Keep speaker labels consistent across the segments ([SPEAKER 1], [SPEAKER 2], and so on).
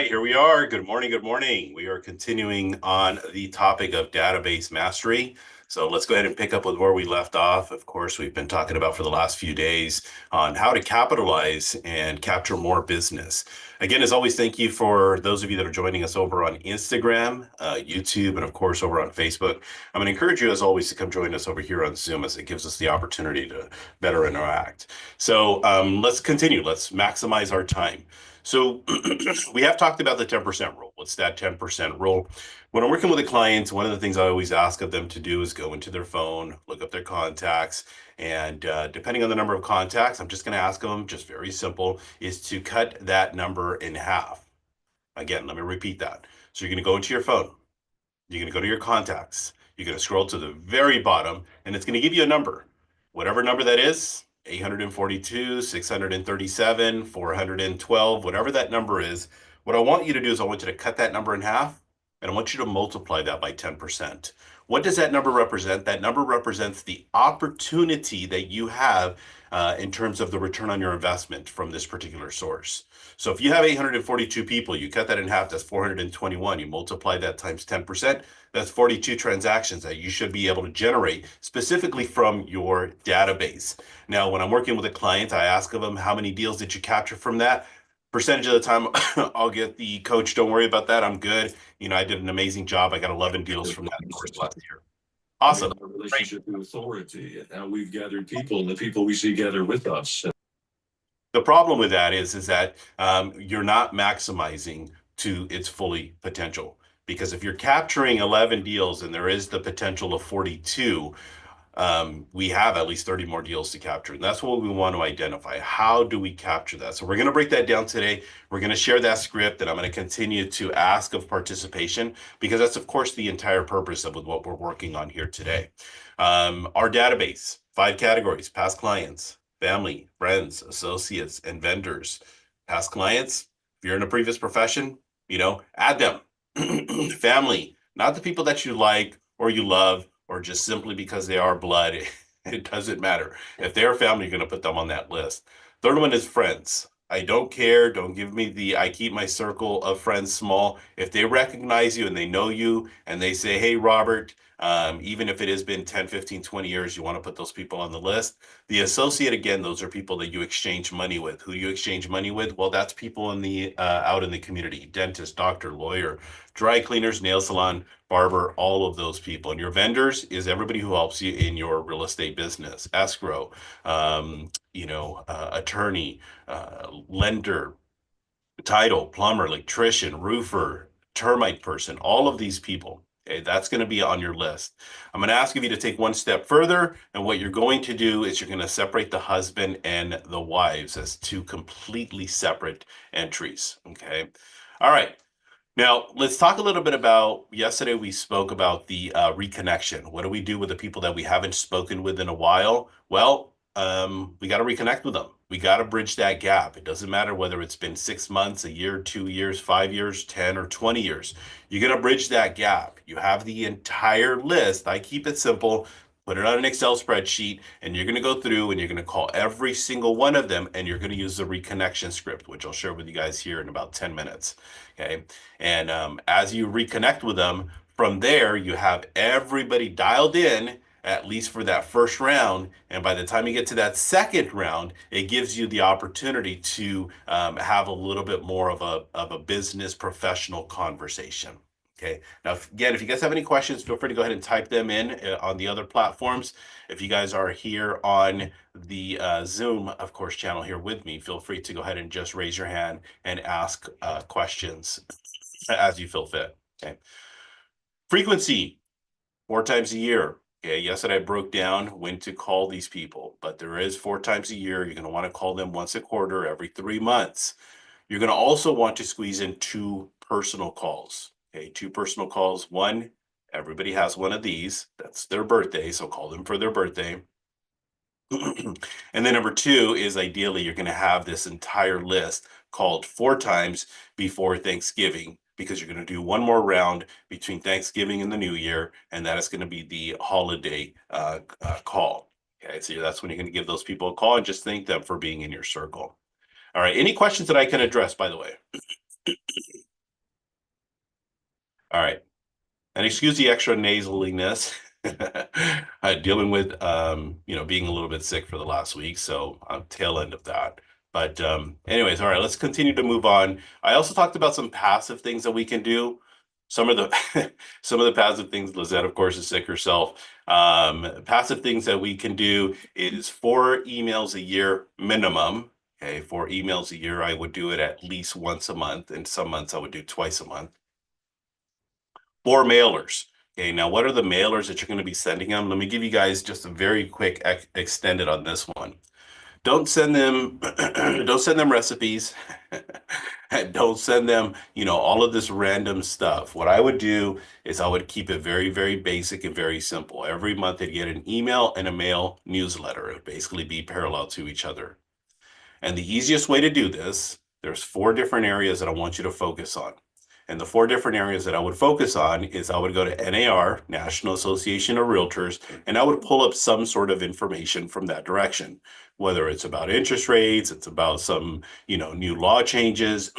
[SPEAKER 1] here we are. Good morning. Good morning. We are continuing on the topic of database mastery. So let's go ahead and pick up with where we left off. Of course, we've been talking about for the last few days on how to capitalize and capture more business. Again, as always, thank you for those of you that are joining us over on Instagram, YouTube, and of course over on Facebook. I'm going to encourage you, as always, to come join us over here on Zoom as it gives us the opportunity to better interact. So let's continue. Let's maximize our time. So we have talked about the 10% rule. What's that 10% rule? When I'm working with a client, one of the things I always ask of them to do is go into their phone, look up their contacts, and depending on the number of contacts, I'm just going to ask them, just very simple, is to cut that number in half. Again, let me repeat that. So you're going to go into your phone. You're going to go to your contacts. You're going to scroll to the very bottom, and it's going to give you a number. Whatever number that is, 842, 637, 412, whatever that number is, what I want you to do is I want you to cut that number in half, and I want you to multiply that by 10%. What does that number represent? That number represents the opportunity that you have in terms of the return on your investment from this particular source. So if you have 842 people, you cut that in half, that's 421. You multiply that times 10%, that's 42 transactions that you should be able to generate specifically from your database. Now, when I'm working with a client, I ask of them, how many deals did you capture from that? Percentage of the time, I'll get the coach, don't worry about that, I'm good. I did an amazing job. I got 11 deals from that course last year. Awesome.
[SPEAKER 2] Our relationship to authority and how we've gathered people and the people we see gather with us.
[SPEAKER 1] The problem with that is that you're not maximizing to its fully potential. Because if you're capturing 11 deals and there is the potential of 42, we have at least 30 more deals to capture. And that's what we want to identify. How do we capture that? So we're going to break that down today. We're going to share that script, and I'm going to continue to ask of participation because that's, of course, the entire purpose of what we're working on here today. Our database, 5 categories: past clients, family, friends, associates, and vendors. Past clients, if you're in a previous profession, add them. Family, not the people that you like or you love, or just simply because they are blood. It doesn't matter. If they're family, you're going to put them on that list. Third one is friends. I don't care. Don't give me I keep my circle of friends small. If they recognize you and they know you and they say, hey, Robert, even if it has been 10, 15, 20 years, you want to put those people on the list. The associate, again, those are people that you exchange money with. Who do you exchange money with? Well, that's people in the out in the community: dentist, doctor, lawyer, dry cleaners, nail salon, barber, all of those people. And your vendors is everybody who helps you in your real estate business: escrow, attorney, lender, title, plumber, electrician, roofer, termite person, all of these people. Okay, that's going to be on your list. I'm going to ask you to take one step further, and what you're going to do is you're going to separate the husband and the wives as 2 completely separate entries. Okay. All right. Now, let's talk a little bit about, yesterday we spoke about the reconnection. What do we do with the people that we haven't spoken with in a while? Well, we got to reconnect with them. We got to bridge that gap. It doesn't matter whether it's been 6 months, a year, 2 years, 5 years, 10 or 20 years. You're going to bridge that gap. You have the entire list. I keep it simple. Put it on an Excel spreadsheet, and you're going to go through and you're going to call every single one of them, and you're going to use the reconnection script, which I'll share with you guys here in about 10 minutes. Okay. And as you reconnect with them, from there, you have everybody dialed in, at least for that first round. And by the time you get to that second round, it gives you the opportunity to have a little bit more of a business professional conversation. Okay. Now, again, if you guys have any questions, feel free to go ahead and type them in on the other platforms. If you guys are here on the Zoom, of course, channel here with me, feel free to go ahead and just raise your hand and ask questions as you feel fit. Okay. Frequency, 4 times a year. Okay. Yesterday I broke down when to call these people, but there is 4 times a year. You're going to want to call them once a quarter, every 3 months. You're going to also want to squeeze in 2 personal calls. Okay, 2 personal calls. One, everybody has one of these. That's their birthday, so call them for their birthday. And then number 2 is, ideally, you're going to have this entire list called 4 times before Thanksgiving, because you're going to do one more round between Thanksgiving and the New Year, and that is going to be the holiday call. Okay, so that's when you're going to give those people a call and just thank them for being in your circle. All right, any questions that I can address, by the way? All right. And excuse the extra nasaliness. Dealing with being a little bit sick for the last week, so I'm tail end of that. But anyways, all right, let's continue to move on. I also talked about some passive things that we can do. Some of the some of the passive things, Lizette, of course, is sick herself. Passive things that we can do is 4 emails a year minimum. Okay, 4 emails a year. I would do it at least once a month, and some months I would do twice a month. 4 mailers. Okay, now what are the mailers that you're going to be sending them? Let me give you guys just a very quick extended on this one. Don't send them, don't send them recipes. Don't send them, all of this random stuff. What I would do is I would keep it very, very basic and very simple. Every month they'd get an email and a mail newsletter. It would basically be parallel to each other. And the easiest way to do this, there's 4 different areas that I want you to focus on. And the 4 different areas that I would focus on is I would go to NAR, National Association of Realtors, and I would pull up some sort of information from that direction, whether it's about interest rates, it's about some, new law changes,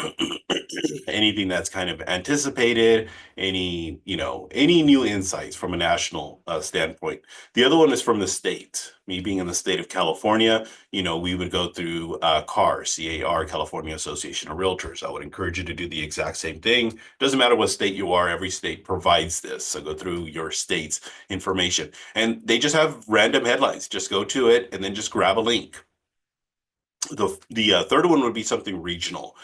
[SPEAKER 1] anything that's kind of anticipated, any new insights from a national standpoint. The other one is from the state. Me being in the state of California, we would go through CAR, CAR, California Association of Realtors. I would encourage you to do the exact same thing. Doesn't matter what state you are, every state provides this. So go through your state's information. And they just have random headlines. Just go to it and then just grab a link. The third one would be something regional.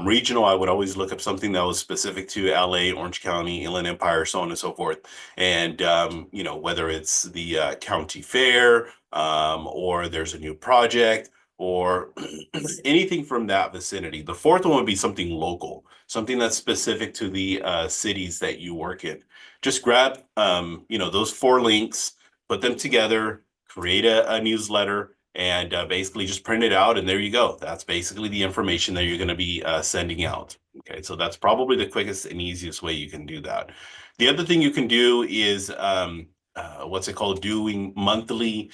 [SPEAKER 1] Regional, I would always look up something that was specific to LA, Orange County, Inland Empire, so on and so forth. And, whether it's the county fair or there's a new project or anything from that vicinity. The fourth one would be something local, something that's specific to the cities that you work in. Just grab, those 4 links, put them together, create a newsletter and basically just print it out and there you go. That's basically the information that you're going to be sending out. Okay, so that's probably the quickest and easiest way you can do that. The other thing you can do is what's it called? Doing monthly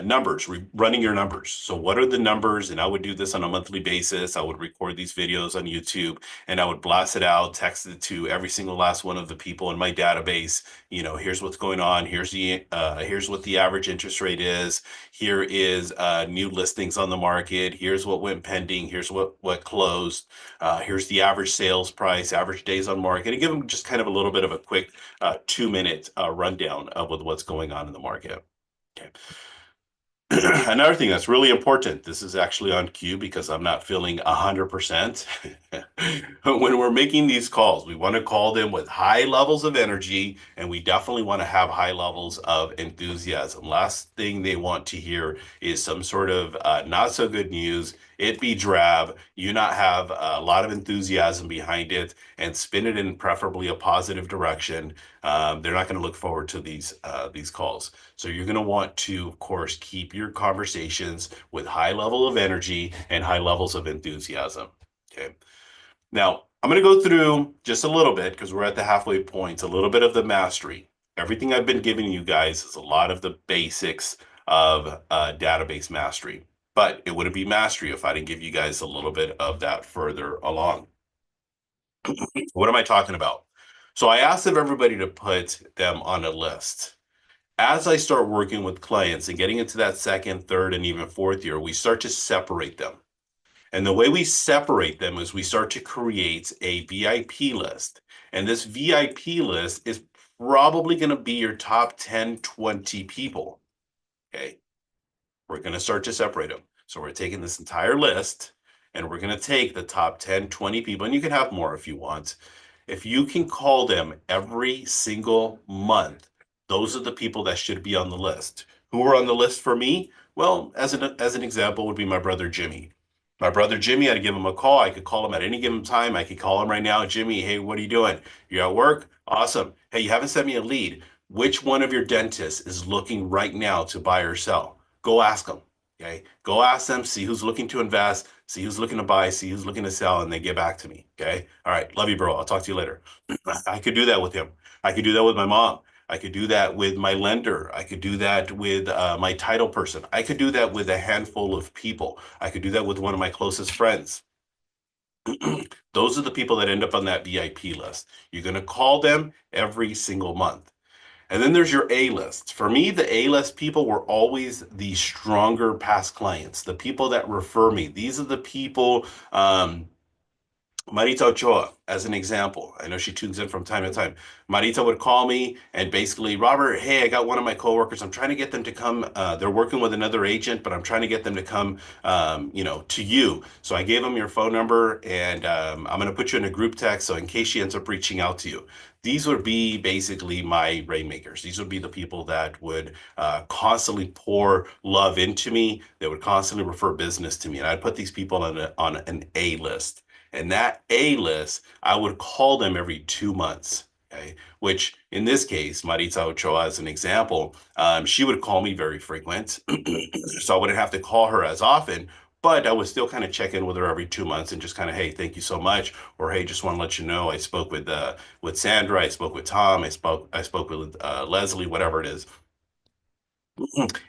[SPEAKER 1] numbers, running your numbers. So what are the numbers? And I would do this on a monthly basis. I would record these videos on YouTube and I would blast it out, text it to every single last one of the people in my database. Here's what's going on. Here's what the average interest rate is. Here is new listings on the market. Here's what went pending. Here's what closed. Here's the average sales price, average days on market, and give them just kind of a little bit of a quick 2-minute rundown of what's going on in the market. Okay. Another thing that's really important, this is actually on cue because I'm not feeling 100%. When we're making these calls, we want to call them with high levels of energy, and we definitely want to have high levels of enthusiasm. Last thing they want to hear is some sort of not so good news, it be drab, you not have a lot of enthusiasm behind it, and spin it in preferably a positive direction. They're not going to look forward to these calls. So you're going to want to, of course, keep your conversations with high level of energy and high levels of enthusiasm. Okay. Now, I'm going to go through just a little bit because we're at the halfway point, a little bit of the mastery. Everything I've been giving you guys is a lot of the basics of database mastery, but it wouldn't be mastery if I didn't give you guys a little bit of that further along. What am I talking about? So I asked of everybody to put them on a list. As I start working with clients and getting into that second, third, and even fourth year, we start to separate them. And the way we separate them is we start to create a VIP list. And this VIP list is probably going to be your top 10, 20 people. Okay. We're going to start to separate them. So we're taking this entire list and we're going to take the top 10, 20 people, and you can have more if you want. If you can call them every single month, those are the people that should be on the list. Who are on the list for me? Well, as an example would be my brother Jimmy. My brother Jimmy, I'd give him a call. I could call him at any given time. I could call him right now. Jimmy, hey, what are you doing? You at work? Awesome. Hey, you haven't sent me a lead. Which one of your dentists is looking right now to buy or sell? Go ask them. Okay. Go ask them, see who's looking to invest, see who's looking to buy, see who's looking to sell, and then get back to me. Okay. All right. Love you, bro. I'll talk to you later. I could do that with him. I could do that with my mom. I could do that with my lender. I could do that with my title person. I could do that with a handful of people. I could do that with one of my closest friends. Those are the people that end up on that VIP list. You're going to call them every single month. And then there's your A list. For me, the A list people were always the stronger past clients, the people that refer me. These are the people, Marita Ochoa, as an example. I know she tunes in from time to time. Marita would call me and basically, Robert, hey, I got one of my coworkers. I'm trying to get them to come. They're working with another agent, but I'm trying to get them to come, to you. So I gave them your phone number, and I'm going to put you in a group text. So in case she ends up reaching out to you, these would be basically my rainmakers. These would be the people that would constantly pour love into me. They would constantly refer business to me, and I'd put these people on an A list. And that A list, I would call them every 2 months. Okay. Which in this case, Maritza Ochoa, as an example, she would call me very frequent. So I wouldn't have to call her as often, but I would still kind of check in with her every 2 months and just kind of, hey, thank you so much. Or hey, just want to let you know I spoke with Sandra, I spoke with Tom, I spoke with Leslie, whatever it is.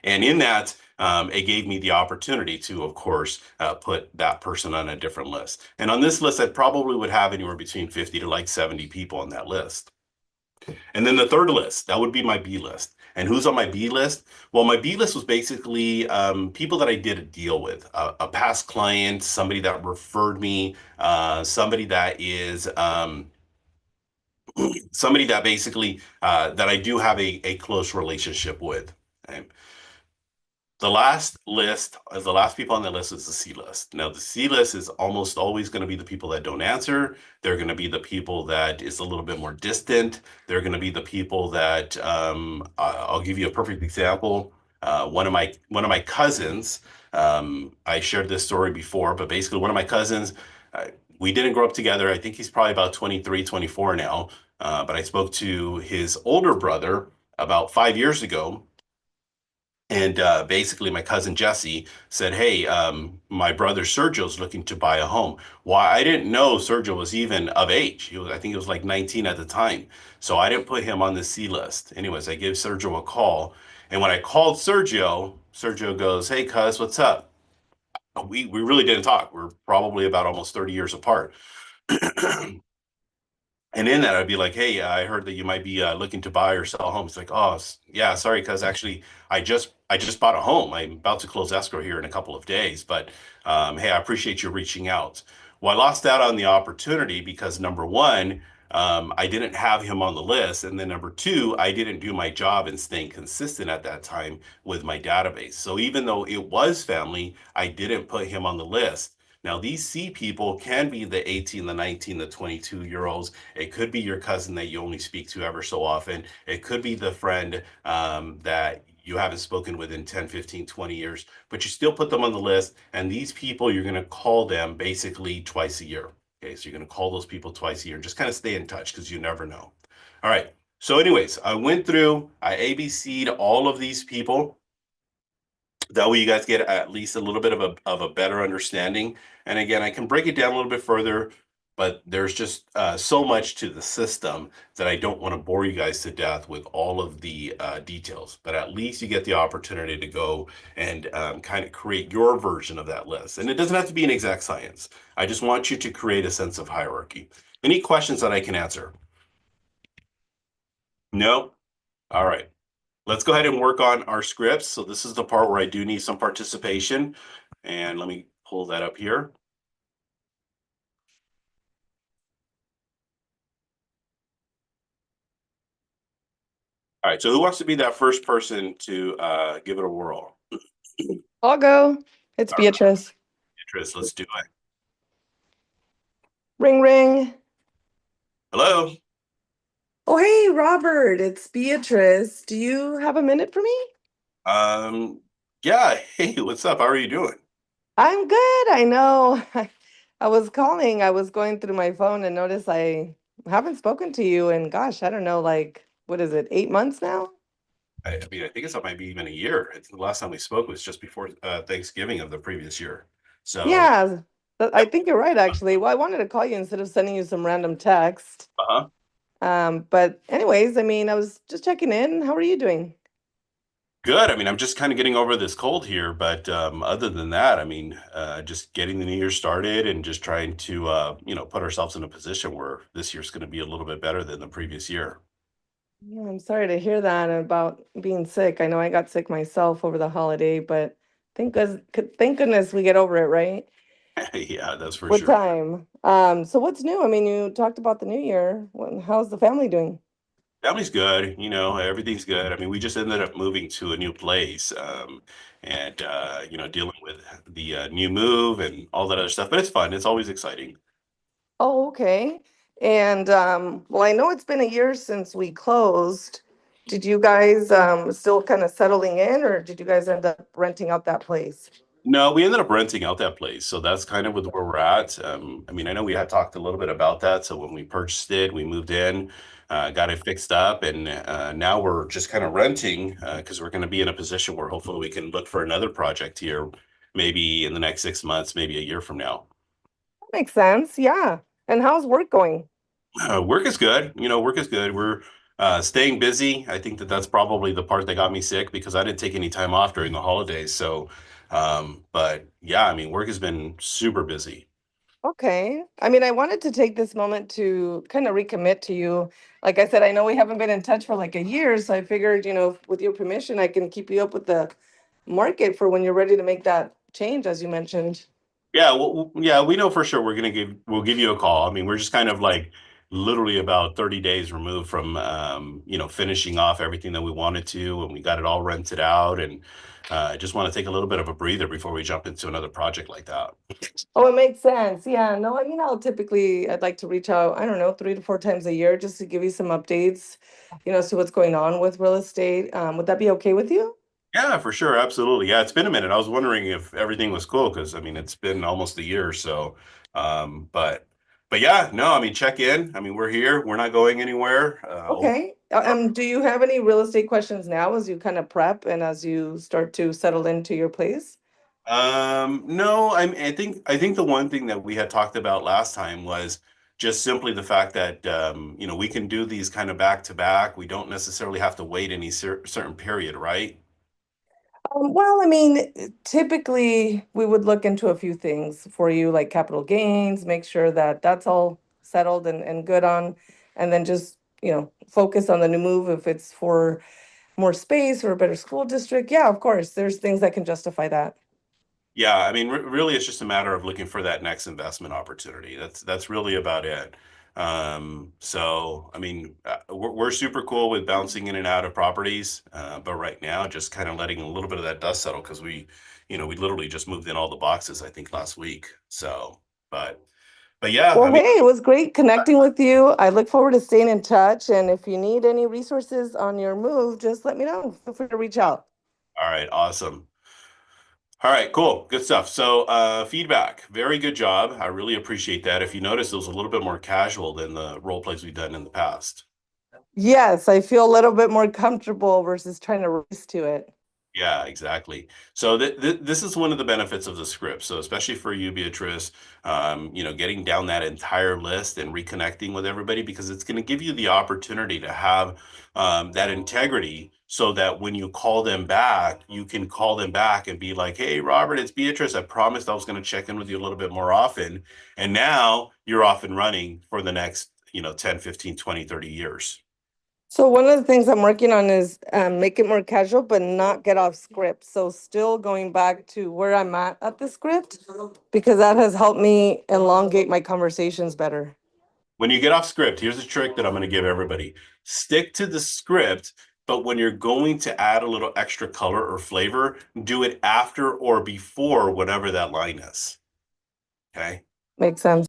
[SPEAKER 1] And in that, it gave me the opportunity to, of course, put that person on a different list. And on this list, I probably would have anywhere between 50 to like 70 people on that list. And then the third list, that would be my B list. And who's on my B list? Well, my B list was basically people that I did a deal with, a past client, somebody that referred me, somebody that is somebody that basically that I do have a close relationship with. Okay? The last people on the list is the C list. Now, the C list is almost always going to be the people that don't answer. They're going to be the people that is a little bit more distant. They're going to be the people that I'll give you a perfect example. One of my cousins, I shared this story before, but basically one of my cousins, uh, we didn't grow up together. I think he's probably about 23, 24 now. But I spoke to his older brother about 5 years ago, and basically, my cousin Jesse said, "Hey, my brother Sergio's looking to buy a home." Why, I didn't know Sergio was even of age. I think he was like 19 at the time. So I didn't put him on the C list. Anyways, I gave Sergio a call. And when I called Sergio, Sergio goes, "Hey, cuz, what's up?" We really didn't talk. We're probably about almost 30 years apart. And in that, I'd be like, "Hey, I heard that you might be looking to buy or sell homes." Like, "Oh, yeah, sorry, because actually, I just bought a home. I'm about to close escrow here in a couple of days, but hey, I appreciate you reaching out." Well, I lost out on the opportunity because number one, I didn't have him on the list, and then number two, I didn't do my job in staying consistent at that time with my database. So even though it was family, I didn't put him on the list. Now, these C people can be the 18, the 19, the 22-year-olds. It could be your cousin that you only speak to ever so often. It could be the friend that you haven't spoken with in 10, 15, 20 years, but you still put them on the list. And these people, you're going to call them basically twice a year. Okay, so you're going to call those people twice a year. Just kind of stay in touch because you never know. All right. So, anyways, I went through, I ABC'd all of these people. That way you guys get at least a little bit of a better understanding. And again, I can break it down a little bit further, but there's just so much to the system that I don't want to bore you guys to death with all of the details. But at least you get the opportunity to go and kind of create your version of that list. And it doesn't have to be an exact science. I just want you to create a sense of hierarchy. Any questions that I can answer? No? All right. Let's go ahead and work on our scripts. So this is the part where I do need some participation. And let me pull that up here. All right, so who wants to be that first person to give it a whirl?
[SPEAKER 3] I'll go. It's
[SPEAKER 1] All right,
[SPEAKER 3] Beatrice.
[SPEAKER 1] Beatrice, let's do it.
[SPEAKER 3] Ring, ring.
[SPEAKER 1] Hello.
[SPEAKER 3] Oh, hey, Robert, it's Beatrice. Do you have a minute for me?
[SPEAKER 1] Um, yeah, hey, what's up? How are you doing?
[SPEAKER 3] I'm good. I know. I was calling. I was going through my phone and noticed I haven't spoken to you in, gosh, I don't know, like, what is it, 8 months now?
[SPEAKER 1] I mean, I think it's might be even a year. I think the last time we spoke was just before Thanksgiving of the previous year. So,
[SPEAKER 3] Yeah, I
[SPEAKER 1] yep.
[SPEAKER 3] think you're right, actually. Well, I wanted to call you instead of sending you some random text.
[SPEAKER 1] Uh-huh.
[SPEAKER 3] But anyways, I mean, I was just checking in. How are you doing?
[SPEAKER 1] Good. I mean, I'm just kind of getting over this cold here, but other than that, I mean, just getting the new year started and just trying to, put ourselves in a position where this year's going to be a little bit better than the previous year.
[SPEAKER 3] Yeah, I'm sorry to hear that about being sick. I know I got sick myself over the holiday, but thank goodness we get over it, right?
[SPEAKER 1] Yeah, that's for
[SPEAKER 3] With
[SPEAKER 1] sure.
[SPEAKER 3] time. So what's new? I mean, you talked about the new year. How's the family doing?
[SPEAKER 1] Family's good, everything's good. I mean, we just ended up moving to a new place, and dealing with the new move and all that other stuff. But it's fun. It's always exciting.
[SPEAKER 3] Oh, okay. And well, I know it's been a year since we closed. Did you guys still kind of settling in, or did you guys end up renting out that place?
[SPEAKER 1] No, we ended up renting out that place, so that's kind of with where we're at. I mean, I know we had talked a little bit about that. So when we purchased it, we moved in, got it fixed up, and now we're just kind of renting because we're going to be in a position where hopefully we can look for another project here, maybe in the next 6 months, maybe a year from now.
[SPEAKER 3] Makes sense. Yeah. And how's work going?
[SPEAKER 1] Work is good. Work is good. We're staying busy. I think that that's probably the part that got me sick because I didn't take any time off during the holidays. So, but yeah, I mean, work has been super busy.
[SPEAKER 3] Okay. I mean, I wanted to take this moment to kind of recommit to you. Like I said, I know we haven't been in touch for like a year, so I figured, with your permission, I can keep you up with the market for when you're ready to make that change, as you mentioned.
[SPEAKER 1] Yeah, well, yeah, we know for sure we'll give you a call. I mean, we're just kind of like literally about 30 days removed from finishing off everything that we wanted to, and we got it all rented out, and just want to take a little bit of a breather before we jump into another project like that.
[SPEAKER 3] Oh, it makes sense. Yeah. No, I mean, I'd like to reach out, I don't know, 3 to 4 times a year just to give you some updates, see what's going on with real estate. Would that be okay with you?
[SPEAKER 1] Yeah, for sure. Absolutely. Yeah, it's been a minute. I was wondering if everything was cool because I mean it's been almost a year or so. But yeah, no, I mean check in. I mean we're here. We're not going anywhere.
[SPEAKER 3] Okay. Do you have any real estate questions now as you kind of prep and as you start to settle into your place?
[SPEAKER 1] No, I think the one thing that we had talked about last time was just simply the fact that we can do these kind of back to back. We don't necessarily have to wait any certain period, right?
[SPEAKER 3] Well, I mean, typically we would look into a few things for you, like capital gains, make sure that that's all settled and good on, and then just, focus on the new move if it's for more space or a better school district. Yeah, of course, there's things that can justify that.
[SPEAKER 1] Yeah, I mean, really, it's just a matter of looking for that next investment opportunity. That's really about it. So, I mean, we're super cool with bouncing in and out of properties, but right now, just kind of letting a little bit of that dust settle because we literally just moved in all the boxes, I think, last week. So, but, but yeah, I
[SPEAKER 3] Well,
[SPEAKER 1] mean,
[SPEAKER 3] hey, it was great connecting with you. I look forward to staying in touch. And if you need any resources on your move, just let me know. Feel free to reach out.
[SPEAKER 1] all right, awesome. All right, cool. Good stuff. So, feedback. Very good job. I really appreciate that. If you notice, it was a little bit more casual than the role plays we've done in the past.
[SPEAKER 3] Yes, I feel a little bit more comfortable versus trying to race to it.
[SPEAKER 1] Yeah, exactly. So this is one of the benefits of the script. So especially for you, Beatrice, getting down that entire list and reconnecting with everybody because it's going to give you the opportunity to have that integrity so that when you call them back, you can call them back and be like, hey, Robert, it's Beatrice. I promised I was going to check in with you a little bit more often. And now you're off and running for the next, 10, 15, 20, 30 years.
[SPEAKER 3] So one of the things I'm working on is make it more casual, but not get off script. So still going back to where I'm at the script, because that has helped me elongate my conversations better.
[SPEAKER 1] When you get off script, here's a trick that I'm going to give everybody. Stick to the script, but when you're going to add a little extra color or flavor, do it after or before whatever that line is. Okay.
[SPEAKER 3] Makes sense.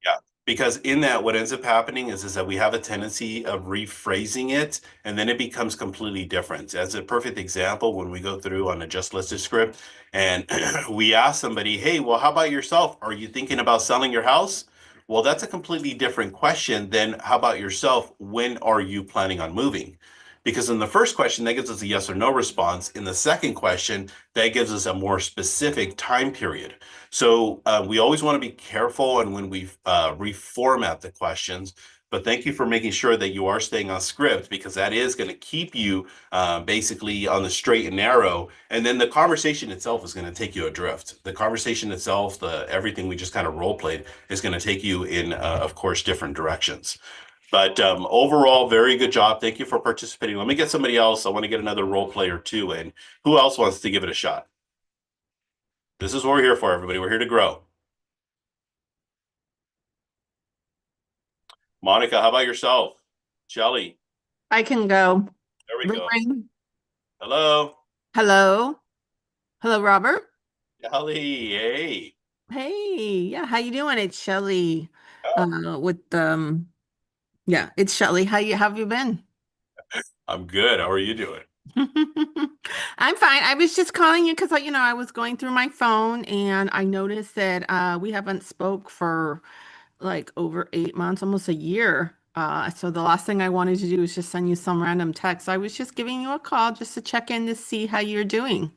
[SPEAKER 1] Yeah, because in that, what ends up happening is that we have a tendency of rephrasing it, and then it becomes completely different. As a perfect example, when we go through on a just listed script and we ask somebody, hey, well, how about yourself? Are you thinking about selling your house? Well, that's a completely different question than how about yourself? When are you planning on moving? Because in the first question, that gives us a yes or no response. In the second question, that gives us a more specific time period. So we always want to be careful, and when we reformat the questions, but thank you for making sure that you are staying on script because that is going to keep you basically on the straight and narrow. And then the conversation itself is going to take you adrift. The conversation itself, the everything we just kind of role played, is going to take you in, of course, different directions. But overall, very good job. Thank you for participating. Let me get somebody else. I want to get another role player too. And who else wants to give it a shot? This is what we're here for, everybody. We're here to grow. Monica, how about yourself? Shelly,
[SPEAKER 4] I can go.
[SPEAKER 1] there we
[SPEAKER 4] Ring,
[SPEAKER 1] go.
[SPEAKER 4] ring.
[SPEAKER 1] Hello,
[SPEAKER 4] Hello. Hello, Robert.
[SPEAKER 1] Shelly. Hey,
[SPEAKER 4] Hey, yeah, how you doing? It's Shelly. With yeah, it's Shelly. How have you been?
[SPEAKER 1] I'm good. How are you doing?
[SPEAKER 4] I'm fine. I was just calling you because I was going through my phone and I noticed that we haven't spoke for like over 8 months, almost a year. So the last thing I wanted to do was just send you some random text. I was just giving you a call just to check in to see how you're doing.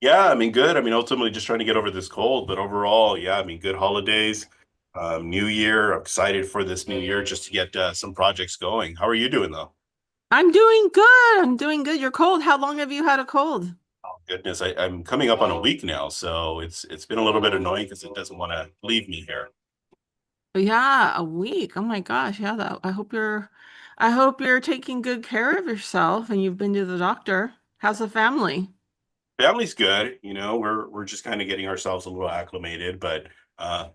[SPEAKER 1] Yeah, I mean, good. I mean, ultimately, just trying to get over this cold, but overall, yeah, I mean, good holidays, new year. I'm excited for this new year just to get some projects going. How are you doing, though?
[SPEAKER 4] I'm doing good. I'm doing good. You're cold. How long have you had a cold?
[SPEAKER 1] Oh, goodness, I'm coming up on a week now, so it's been a little bit annoying because it doesn't want to leave me here.
[SPEAKER 4] Yeah, a week. Oh my gosh. Yeah, I hope you're taking good care of yourself and you've been to the doctor. How's the family?
[SPEAKER 1] Family's good, we're just kind of getting ourselves a little acclimated, but uh,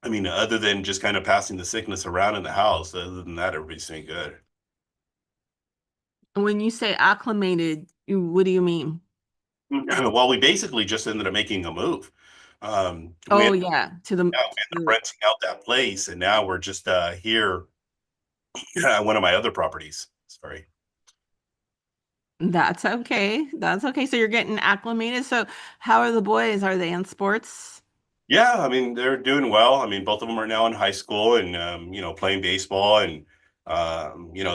[SPEAKER 1] I mean, other than just kind of passing the sickness around in the house, other than that, everybody's doing good.
[SPEAKER 4] When you say acclimated, what do you mean?
[SPEAKER 1] Well, we basically just ended up making a move. We
[SPEAKER 4] Oh
[SPEAKER 1] ended
[SPEAKER 4] yeah,
[SPEAKER 1] up renting out that place, and now we're just here at one of my other properties. Sorry.
[SPEAKER 4] that's okay. That's okay. So you're getting acclimated. So how are the boys? Are they in sports?
[SPEAKER 1] Yeah, I mean, they're doing well. I mean, both of them are now in high school and playing baseball and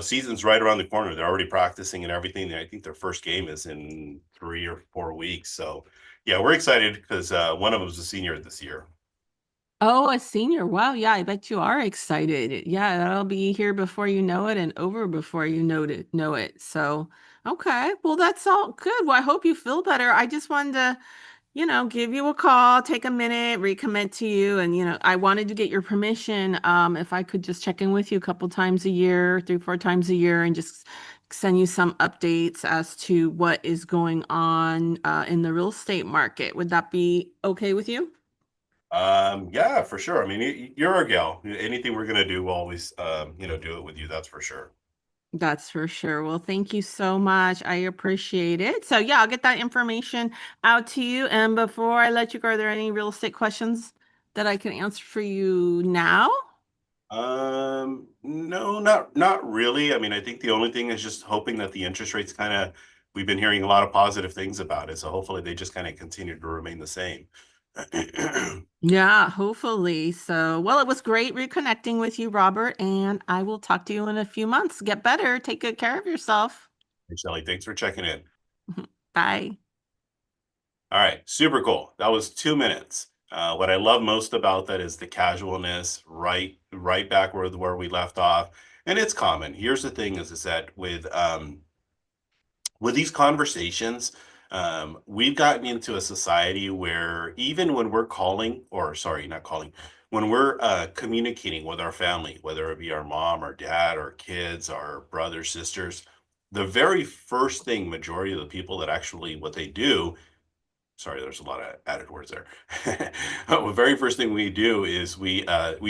[SPEAKER 1] season's right around the corner. They're already practicing and everything. I think their first game is in 3 or 4 weeks. So yeah, we're excited because one of them is a senior this year.
[SPEAKER 4] Oh, a senior. Wow. Yeah, I bet you are excited. Yeah, that'll be here before you know it and over before you know it. So, okay. Well, that's all good. Well, I hope you feel better. I just wanted to, give you a call, take a minute, recommit to you. And, I wanted to get your permission, if I could just check in with you a couple times a year, 3, 4 times a year, and just send you some updates as to what is going on, in the real estate market. Would that be okay with you?
[SPEAKER 1] Yeah, for sure. I mean, you're our gal. Anything we're gonna do, we'll always, do it with you. That's for sure.
[SPEAKER 4] That's for sure. Well, thank you so much. I appreciate it. So, yeah, I'll get that information out to you. And before I let you go, are there any real estate questions that I can answer for you now?
[SPEAKER 1] No, not really. I mean, I think the only thing is just hoping that the interest rates kind of, we've been hearing a lot of positive things about it. So hopefully they just kind of continue to remain the same.
[SPEAKER 4] Yeah, hopefully. So, well, it was great reconnecting with you, Robert, and I will talk to you in a few months. Get better. Take good care of yourself.
[SPEAKER 1] Hey, Shelly, thanks for checking in.
[SPEAKER 4] Bye.
[SPEAKER 1] All right, super cool. That was 2 minutes. What I love most about that is the casualness, right back where we left off. And it's common. Here's the thing is that with these conversations, we've gotten into a society where even when we're calling, or sorry, not calling, when we're communicating with our family, whether it be our mom, our dad, our kids, our brothers, sisters, the very first thing majority of the people that actually what they do, sorry, there's a lot of added words there. The very first thing we do is we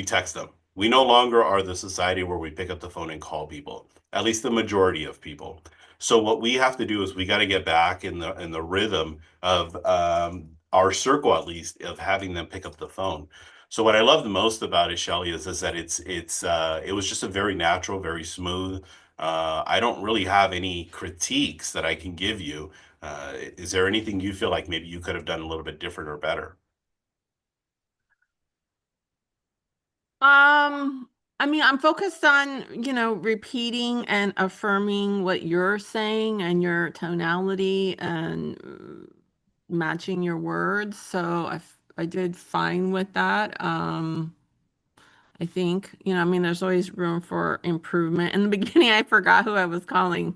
[SPEAKER 1] text them. We no longer are the society where we pick up the phone and call people, at least the majority of people. So what we have to do is we got to get back in the rhythm of our circle, at least, of having them pick up the phone. So what I love the most about it, Shelly, is that it was just a very natural, very smooth. I don't really have any critiques that I can give you. Is there anything you feel like maybe you could have done a little bit different or better?
[SPEAKER 4] I mean, I'm focused on, repeating and affirming what you're saying and your tonality and matching your words. So I did fine with that. I think, I mean, there's always room for improvement. In the beginning, I forgot who I was calling.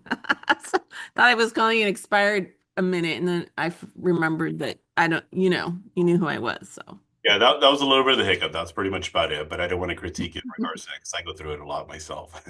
[SPEAKER 4] So, thought I was calling an expired a minute, and then remembered that I don't, you knew who I was. So,
[SPEAKER 1] Yeah, that was a little bit of the hiccup. That's pretty much about it. But I don't want to critique it in regards to that because I go through it a lot myself.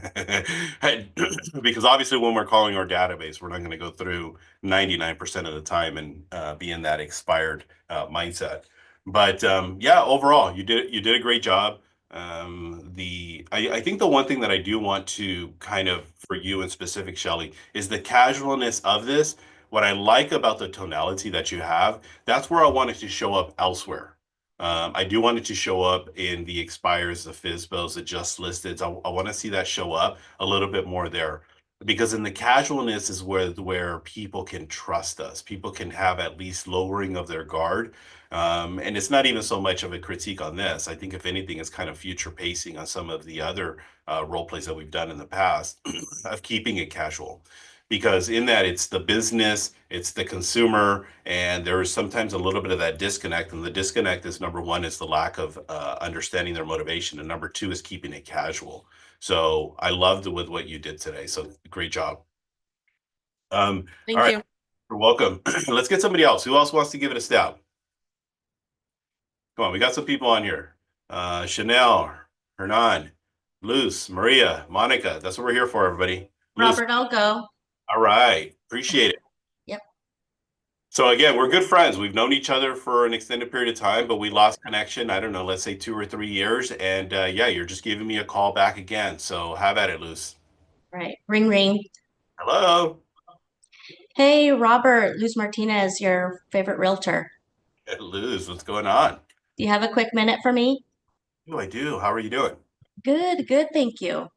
[SPEAKER 1] Because obviously, when we're calling our database, we're not going to go through 99% of the time and be in that expired mindset. But yeah, overall, you did a great job. I think the one thing that I do want to kind of for you in specific, Shelley, is the casualness of this. What I like about the tonality that you have, that's where I wanted to show up elsewhere. I do want it to show up in the expires, the FISBOs, the just listeds. I want to see that show up a little bit more there because in the casualness is where people can trust us. People can have at least lowering of their guard. And it's not even so much of a critique on this. I think if anything, it's kind of future pacing on some of the other role plays that we've done in the past of keeping it casual because in that it's the business, it's the consumer, and there is sometimes a little bit of that disconnect. And the disconnect is number one is the lack of understanding their motivation, and number two is keeping it casual. So I loved with what you did today. So great job. All
[SPEAKER 4] thank
[SPEAKER 1] right,
[SPEAKER 4] you.
[SPEAKER 1] you're welcome. Let's get somebody else. Who else wants to give it a stab? Come on, we got some people on here. Chanel, Hernan, Luz, Maria, Monica. That's what we're here for, everybody. Luz,
[SPEAKER 5] Robert, I'll go.
[SPEAKER 1] all right. Appreciate it.
[SPEAKER 5] Yep.
[SPEAKER 1] So again, we're good friends. We've known each other for an extended period of time, but we lost connection. I don't know, let's say 2 or 3 years. And yeah, you're just giving me a call back again. So have at it, Luz.
[SPEAKER 5] Right. Ring, ring.
[SPEAKER 1] Hello.
[SPEAKER 5] Hey, Robert, Luz Martinez, your favorite realtor.
[SPEAKER 1] Hey, Luz, what's going on?
[SPEAKER 5] Do you have a quick minute for me?
[SPEAKER 1] Oh, I do. How are you doing?
[SPEAKER 5] Good, good, thank you.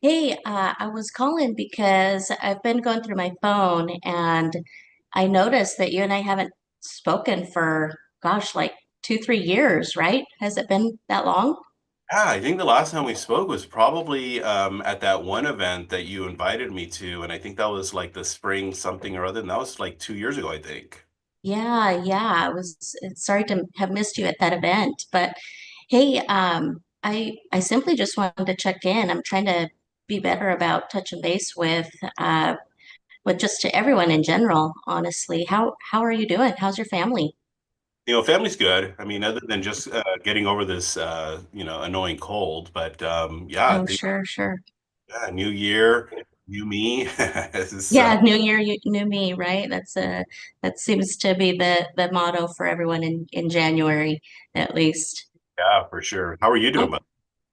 [SPEAKER 5] Hey, I was calling because I've been going through my phone and I noticed that you and I haven't spoken for, gosh, like 2, 3 years, right? Has it been that long?
[SPEAKER 1] Yeah, I think the last time we spoke was probably at that one event that you invited me to. And I think that was like the spring something or other. And that was like 2 years ago, I think.
[SPEAKER 5] Yeah, yeah. Sorry to have missed you at that event, but hey, I simply just wanted to check in. I'm trying to be better about touching base with just to everyone in general, honestly. How are you doing? How's your family?
[SPEAKER 1] Family's good. I mean, other than just getting over this, annoying cold. But yeah, I
[SPEAKER 5] Oh,
[SPEAKER 1] think
[SPEAKER 5] sure, sure.
[SPEAKER 1] new year, new me.
[SPEAKER 5] Yeah, new year, new me, right? That seems to be the motto for everyone in January, at least.
[SPEAKER 1] Yeah, for sure. How are you doing, bud?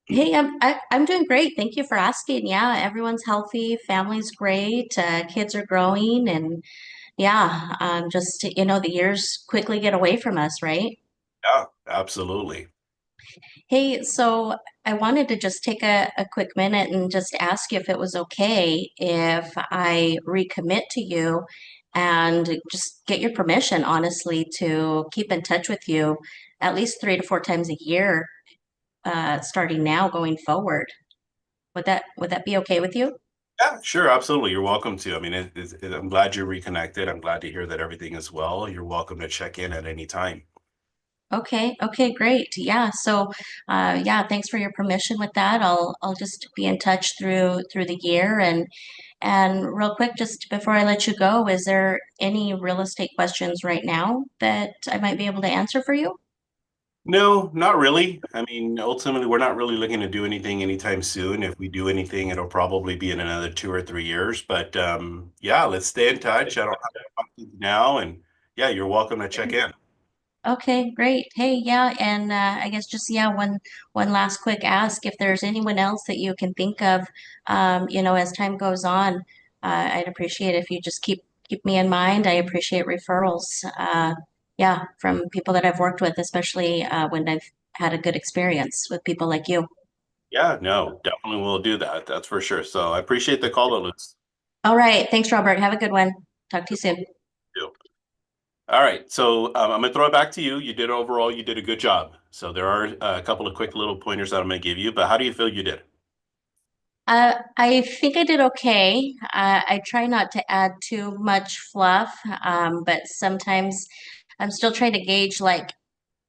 [SPEAKER 5] Hey, I'm doing great. Thank you for asking. Yeah, everyone's healthy, family's great, kids are growing, and yeah, just the years quickly get away from us, right?
[SPEAKER 1] Yeah, absolutely.
[SPEAKER 5] Hey, so I wanted to just take a quick minute and just ask you if it was okay if I recommit to you and just get your permission, honestly, to keep in touch with you at least 3 to 4 times a year, starting now going forward. Would that be okay with you?
[SPEAKER 1] Yeah, sure, absolutely. You're welcome to. I mean, I'm glad you're reconnected. I'm glad to hear that everything is well. You're welcome to check in at any time.
[SPEAKER 5] Okay, okay, great. Yeah, so yeah, thanks for your permission with that. I'll just be in touch through the year and real quick, just before I let you go, is there any real estate questions right now that I might be able to answer for you?
[SPEAKER 1] No, not really. I mean, ultimately, we're not really looking to do anything anytime soon. If we do anything, it'll probably be in another 2 or 3 years. But yeah, let's stay in touch. I don't have questions now, and yeah, you're welcome to check in.
[SPEAKER 5] Okay, great. Hey, yeah, and I guess just yeah, one last quick ask. If there's anyone else that you can think of, as time goes on, I'd appreciate if you just keep me in mind. I appreciate referrals, yeah, from people that I've worked with, especially when I've had a good experience with people like you.
[SPEAKER 1] Yeah, no, definitely will do that. That's for sure. So I appreciate the call, Liz.
[SPEAKER 5] All right, thanks, Robert. Have a good one. Talk to you soon.
[SPEAKER 1] All right, so I'm gonna throw it back to you. You did a good job. So there are a couple of quick little pointers that I'm gonna give you, but how do you feel you did?
[SPEAKER 5] I think I did okay. I try not to add too much fluff, but sometimes I'm still trying to gauge like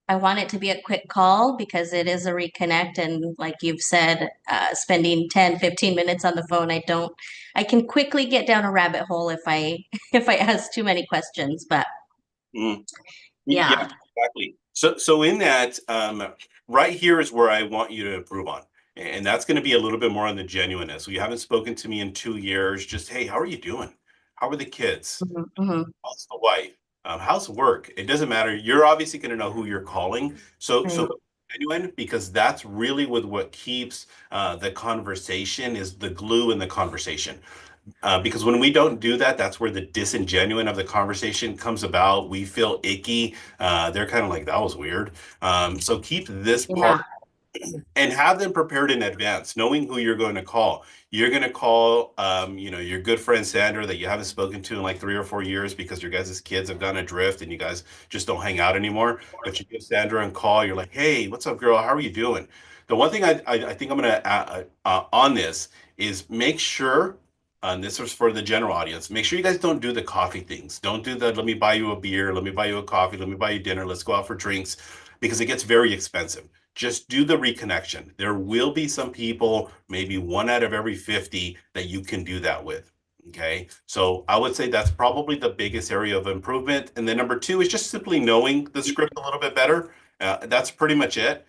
[SPEAKER 5] I want it to be a quick call because it is a reconnect. And like you've said, spending 10, 15 minutes on the phone, I can quickly get down a rabbit hole if I, if I ask too many questions, but
[SPEAKER 1] Mm.
[SPEAKER 5] yeah.
[SPEAKER 1] Yeah, exactly. So in that, right here is where I want you to improve on. And that's going to be a little bit more on the genuineness. You haven't spoken to me in 2 years. Just, hey, how are you doing? How are the kids?
[SPEAKER 5] Mhm, mhm.
[SPEAKER 1] How's the wife? How's work? It doesn't matter. You're obviously going to know who you're calling. So
[SPEAKER 5] Right.
[SPEAKER 1] genuine, because that's really what keeps the conversation is the glue in the conversation. Because when we don't do that, that's where the disingenuine of the conversation comes about. We feel icky. They're kind of like, that was weird. So keep this part
[SPEAKER 5] Yeah.
[SPEAKER 1] and have them prepared in advance, knowing who you're going to call. You're going to call, your good friend Sandra that you haven't spoken to in like 3 or 4 years because your guys' kids have gone adrift and you guys just don't hang out anymore. But you give Sandra a call. You're like, hey, what's up, girl? How are you doing? The one thing I think I'm going to on this is make sure. And this is for the general audience. Make sure you guys don't do the coffee things. Don't do the let me buy you a beer, let me buy you a coffee, let me buy you dinner, let's go out for drinks, because it gets very expensive. Just do the reconnection. There will be some people, maybe 1 out of every 50, that you can do that with. Okay. So I would say that's probably the biggest area of improvement. And then number two is just simply knowing the script a little bit better. That's pretty much it.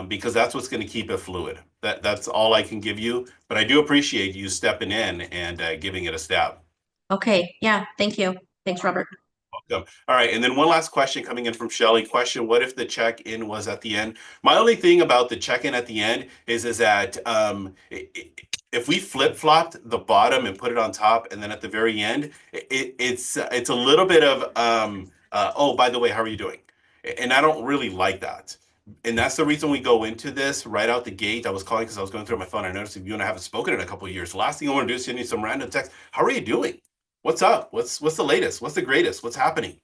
[SPEAKER 1] Because that's what's going to keep it fluid. That's all I can give you. But I do appreciate you stepping in and giving it a stab.
[SPEAKER 5] Okay. Yeah. Thank you. Thanks, Robert.
[SPEAKER 1] Welcome. All right. And then one last question coming in from Shelly. Question: what if the check-in was at the end? My only thing about the check-in at the end is that if we flip-flopped the bottom and put it on top, and then at the very end, it's a little bit of oh, by the way, how are you doing? And I don't really like that. And that's the reason we go into this right out the gate. I was calling because I was going through my phone. I noticed if you and I haven't spoken in a couple of years. The last thing I want to do is send you some random text. How are you doing? What's up? What's the latest? What's the greatest? What's happening?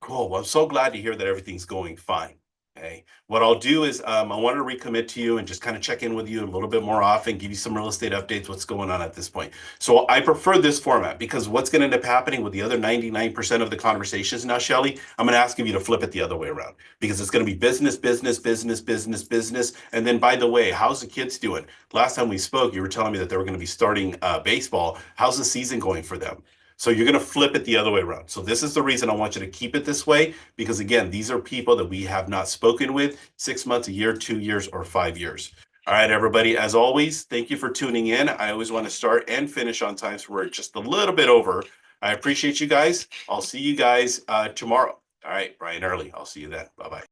[SPEAKER 1] Cool. Well, I'm so glad to hear that everything's going fine. Okay. What I'll do is I want to recommit to you and just kind of check in with you a little bit more often, give you some real estate updates, what's going on at this point. So I prefer this format because what's going to end up happening with the other 99% of the conversations now, Shelly, I'm going to ask you to flip it the other way around because it's going to be business, business, business, business, business. And then, by the way, how's the kids doing? Last time we spoke, you were telling me that they were going to be starting baseball. How's the season going for them? So you're going to flip it the other way around. So this is the reason I want you to keep it this way, because again, these are people that we have not spoken with 6 months, a year, 2 years, or 5 years. All right, everybody, as always, thank you for tuning in. I always want to start and finish on time, so we're just a little bit over. I appreciate you guys. I'll see you guys tomorrow. All right, Brian Early. I'll see you then. Bye-bye.